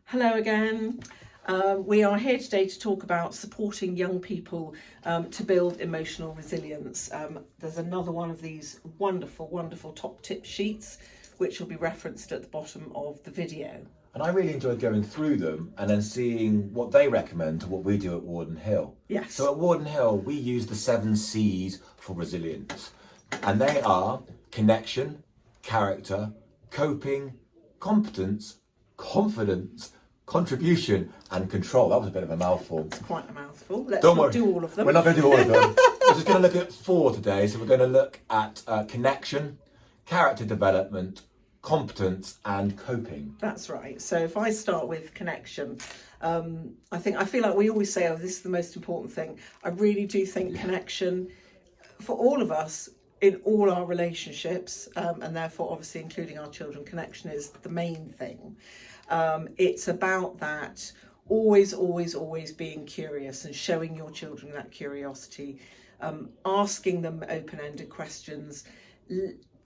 Hello again. We are here today to talk about supporting young people to build emotional resilience. There's another one of these wonderful top tip sheets which will be referenced at the bottom of the video. And I really enjoyed going through them and then seeing what they recommend to what we do at Warden Hill. Yes. So at Warden Hill, we use the 7 C's for resilience. And they are connection, character, coping, competence, confidence, contribution and control. That was a bit of a mouthful. It's quite a mouthful. Let's Don't not worry. do all of them. We're not going to do all of them. We're just going to look at 4 today. So we're going to look at connection, character development, competence and coping. That's right. So if I start with connection, I feel like we always say, oh, this is the most important thing. I really do think connection for all of us in all our relationships, and therefore obviously including our children, connection is the main thing. It's about that always being curious and showing your children that curiosity, asking them open-ended questions,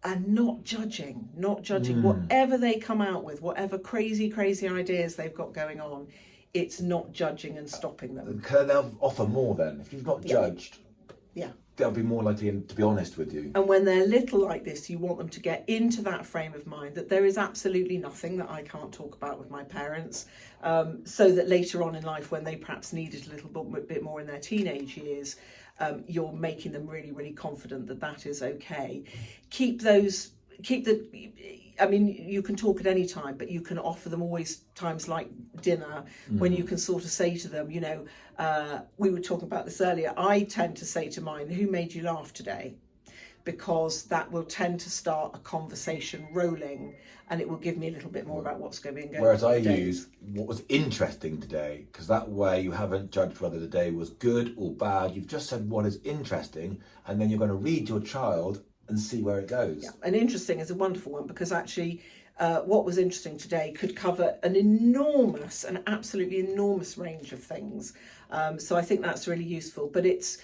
and not judging whatever they come out with, whatever crazy ideas they've got going on. It's not judging and stopping them. They'll offer more then. If you've not judged, they'll be more likely to be honest with you. And when they're little like this, you want them to get into that frame of mind that there is absolutely nothing that I can't talk about with my parents, so that later on in life, when they perhaps need it a little bit more in their teenage years, you're making them really confident that that is okay. I mean, you can talk at any time, but you can offer them always times like dinner when you can sort of say to them, you know, we were talking about this earlier. I tend to say to mine, who made you laugh today? Because that will tend to start a conversation rolling and it will give me a little bit more about what's going on. Whereas I use what was interesting today, because that way you haven't judged whether the day was good or bad. You've just said what is interesting, and then you're going to read your child and see where it goes. Yeah, and interesting is a wonderful one because actually what was interesting today could cover an absolutely enormous range of things. So I think that's really useful. But it's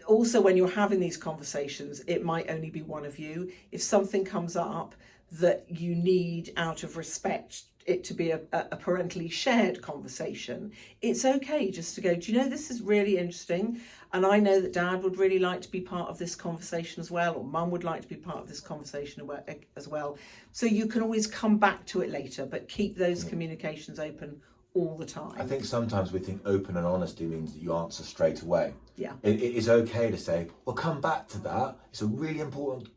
also when you're having these conversations, it might only be one of you. If something comes up that you need out of respect it to be a parentally shared conversation, it's okay just to go, do you know, this is really interesting, and I know that Dad would really like to be part of this conversation as well, or Mum would like to be part of this conversation as well. So you can always come back to it later, but keep those communications open all the time. I think sometimes we think open and honesty means that you answer straight away. Yeah. It is okay to say, well, come back to that. It's a really important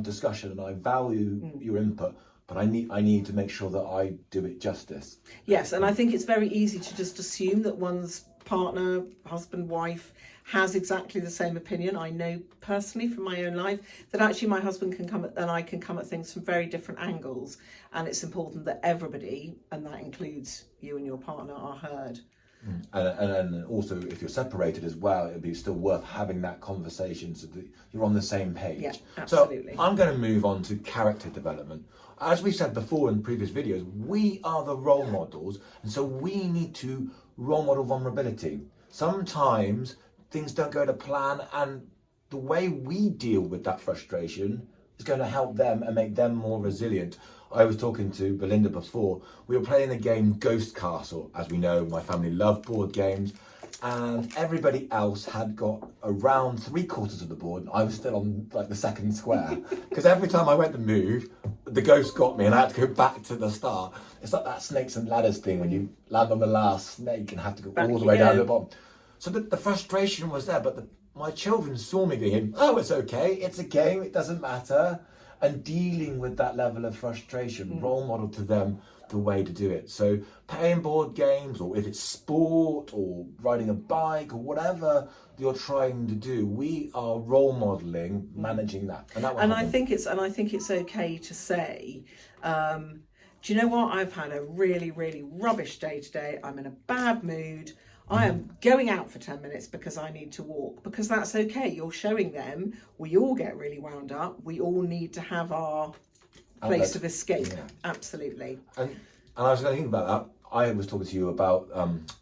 discussion and I value your input, but I need to make sure that I do it justice. Yes, and I think it's very easy to just assume that one's partner, husband, wife has exactly the same opinion. I know personally from my own life that actually my husband I can come at things from very different angles, and it's important that everybody, and that includes you and your partner, are heard. And also if you're separated as well, it'd be still worth having that conversation so that you're on the same page. Yeah, absolutely. So I'm going to move on to character development. As we said before in previous videos, we are the role models, and so we need to role model vulnerability. Sometimes things don't go to plan, and the way we deal with that frustration is going to help them and make them more resilient. I was talking to Belinda before. We were playing the game Ghost Castle. As we know, my family love board games, and everybody else had got around 3/4 of the board, and I was still on like the second square. Because every time I went to move, the ghost got me, and I had to go back to the start. It's like that snakes and ladders thing when you land on the last snake and have to go all the way down to the bottom. So the frustration was there, but my children saw me going, oh, it's okay, it's a game, it doesn't matter. And dealing with that level of frustration, role model to them the way to do it. So playing board games, or if it's sport or riding a bike or whatever you're trying to do, we are role modeling managing that. And I think it's okay to say, do you know what? I've had a really rubbish day today. I'm in a bad mood. I am going out for 10 minutes because I need to walk, because that's okay. You're showing them we all get really wound up. We all need to have our place of escape. Yeah. Absolutely. And I was going to think about that. I was talking to you about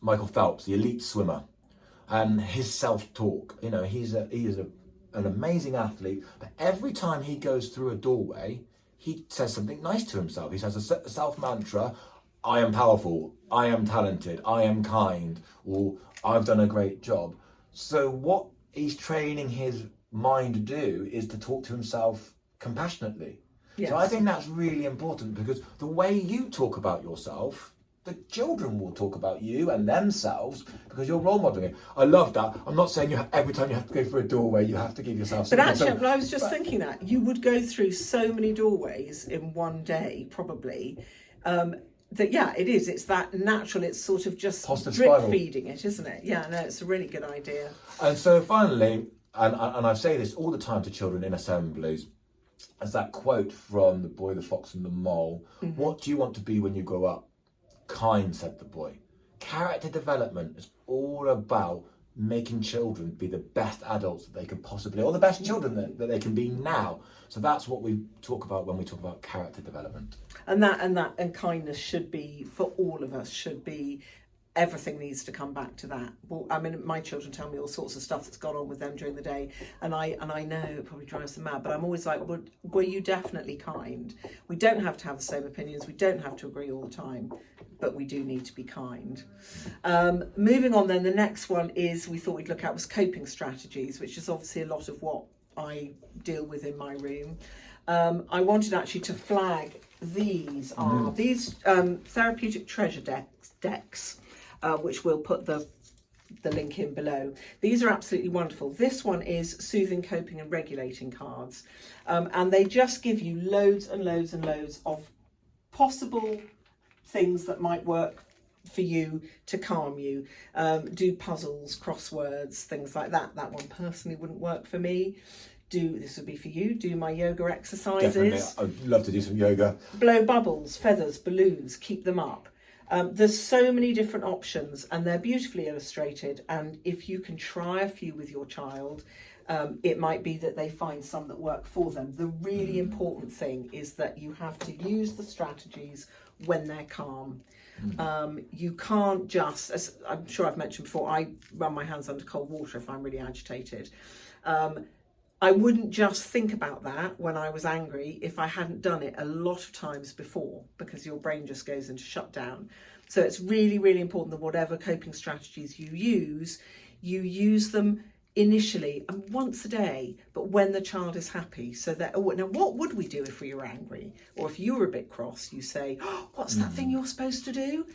Michael Phelps, the elite swimmer, and his self-talk. You know, he is an amazing athlete, but every time he goes through a doorway, he says something nice to himself. He says a self-mantra, I am powerful, I am talented, I am kind, or I've done a great job. So what he's training his mind to do is to talk to himself compassionately. Yes. So I think that's really important, because the way you talk about yourself, the children will talk about you and themselves, because you're role modeling it. I love that. I'm not saying every time you have to go through a doorway, you have to give yourself But something. actually, I was just thinking that you would go through so many doorways in one day, probably. That it is. It's that natural. It's sort of just Positive drip spiral. feeding it, isn't it? Yeah, no, it's a really good idea. And so finally, and I say this all the time to children in assemblies, as that quote from The Boy, the Fox and the Mole. Mm-hmm. What do you want to be when you grow up? Kind, said the boy. Character development is all about making children be the best adults that they can possibly, or the best children that they can be now. So that's what we talk about when we talk about character development. And kindness should be, for all of us, should be, everything needs to come back to that. Well, I mean, my children tell me all sorts of stuff that's gone on with them during the day, and I know it probably drives them mad, but I'm always like, well, were you definitely kind? We don't have to have the same opinions, we don't have to agree all the time, but we do need to be kind. Moving on then, the next one is, we thought we'd look at, was coping strategies, which is obviously a lot of what I deal with in my room. I wanted actually to flag these therapeutic treasure decks, which we'll put the link in below. These are absolutely wonderful. This one is soothing, coping and regulating cards, and they just give you loads and loads and loads of possible things that might work for you to calm you. Do puzzles, crosswords, things like that. That one personally wouldn't work for me. This would be for you. Do my yoga exercises. Definitely, I'd love to do some yoga. Blow bubbles, feathers, balloons, keep them up. There's so many different options, and they're beautifully illustrated. And if you can try a few with your child, it might be that they find some that work for them. The really important thing is that you have to use the strategies when they're calm. You can't just, as I'm sure I've mentioned before, I run my hands under cold water if I'm really agitated. I wouldn't just think about that when I was angry if I hadn't done it a lot of times before, because your brain just goes into shutdown. So it's really, really important that whatever coping strategies you use them initially and once a day, but when the child is happy. So that, now what would we do if we were angry? Or if you were a bit cross, you say, what's that thing you're supposed to do?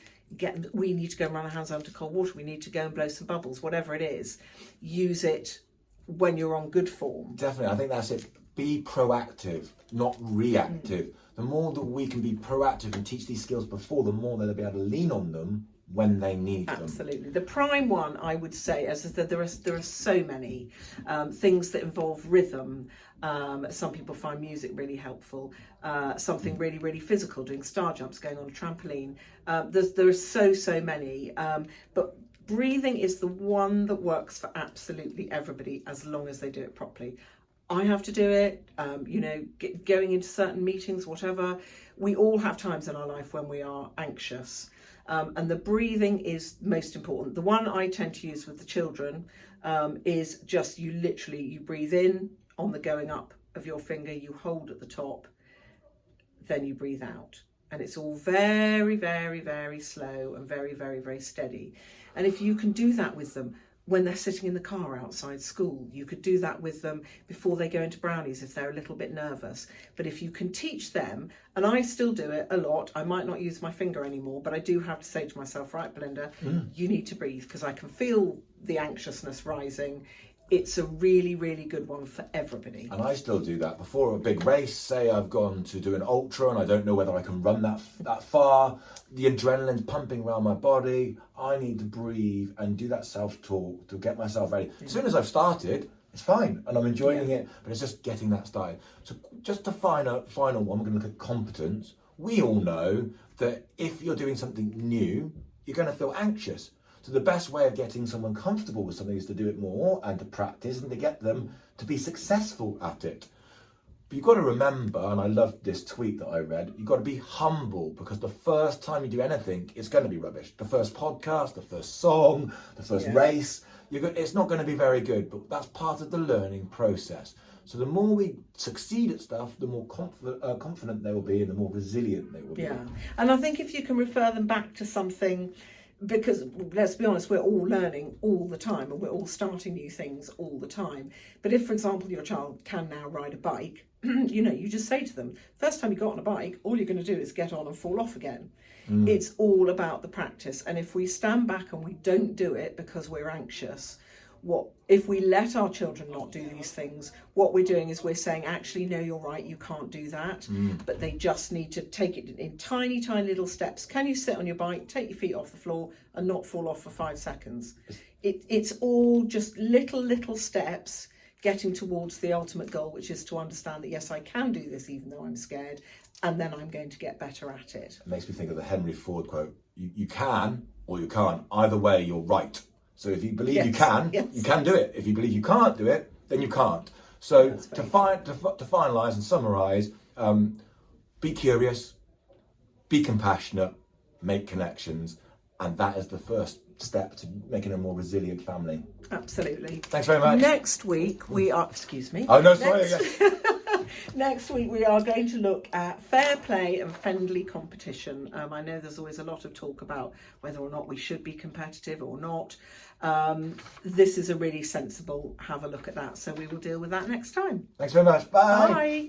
We need to go and run our hands under cold water. We need to go and blow some bubbles, whatever it is. Use it when you're on good form. Definitely, I think that's it. Be proactive, not reactive. The more that we can be proactive and teach these skills before, the more they'll be able to lean on them when they need them. Absolutely. The prime one, I would say, as I said, there are so many things that involve rhythm. Some people find music really helpful. Something really, really physical, doing star jumps, going on a trampoline. There are so many. But breathing is the one that works for absolutely everybody, as long as they do it properly. I have to do it, going into certain meetings, whatever. We all have times in our life when we are anxious. And the breathing is most important. The one I tend to use with the children is just you breathe in on the going up of your finger, you hold at the top, then you breathe out. And it's all very, very, very slow and very, very, very steady. And if you can do that with them when they're sitting in the car outside school, you could do that with them before they go into brownies if they're a little bit nervous. But if you can teach them, and I still do it a lot, I might not use my finger anymore, but I do have to say to myself, right, Belinda, you need to breathe, because I can feel the anxiousness rising. It's a really, really good one for everybody. And I still do that before a big race. Say I've gone to do an ultra and I don't know whether I can run that far. The adrenaline's pumping around my body. I need to breathe and do that self-talk to get myself ready. As soon as I've started, it's fine and I'm enjoying it, but it's just getting that started. So just to final one, we're going to look at competence. We all know that if you're doing something new, you're going to feel anxious. So the best way of getting someone comfortable with something is to do it more and to practice and to get them to be successful at it. But you've got to remember, and I love this tweet that I read, you've got to be humble, because the first time you do anything, it's going to be rubbish. The first podcast, the first song, the first race, it's not going to be very good, but that's part of the learning process. So the more we succeed at stuff, the more confident they will be and the more resilient they will be. Yeah, and I think if you can refer them back to something, because let's be honest, we're all learning all the time and we're all starting new things all the time. But if, for example, your child can now ride a bike, you just say to them, first time you got on a bike, all you're going to do is get on and fall off again. It's all about the practice. And if we stand back and we don't do it because we're anxious, if we let our children not do these things, what we're doing is we're saying, actually, no, you're right, you can't do that. But they just need to take it in tiny, tiny little steps. Can you sit on your bike, take your feet off the floor and not fall off for 5 seconds? It's all just little steps getting towards the ultimate goal, which is to understand that, yes, I can do this even though I'm scared, and then I'm going to get better at it. It makes me think of the Henry Ford quote, you can or you can't. Either way, you're right. So if you believe you can, you can do it. If you believe you can't do it, then you can't. So to finalise and summarise, be curious, be compassionate, make connections, and that is the first step to making a more resilient family. Absolutely. Thanks very much. Next week we are, excuse me. Oh no, sorry. Next week we are going to look at fair play and friendly competition. I know there's always a lot of talk about whether or not we should be competitive or not. This is a really sensible, have a look at that. So we will deal with that next time. Thanks very much. Bye. Bye.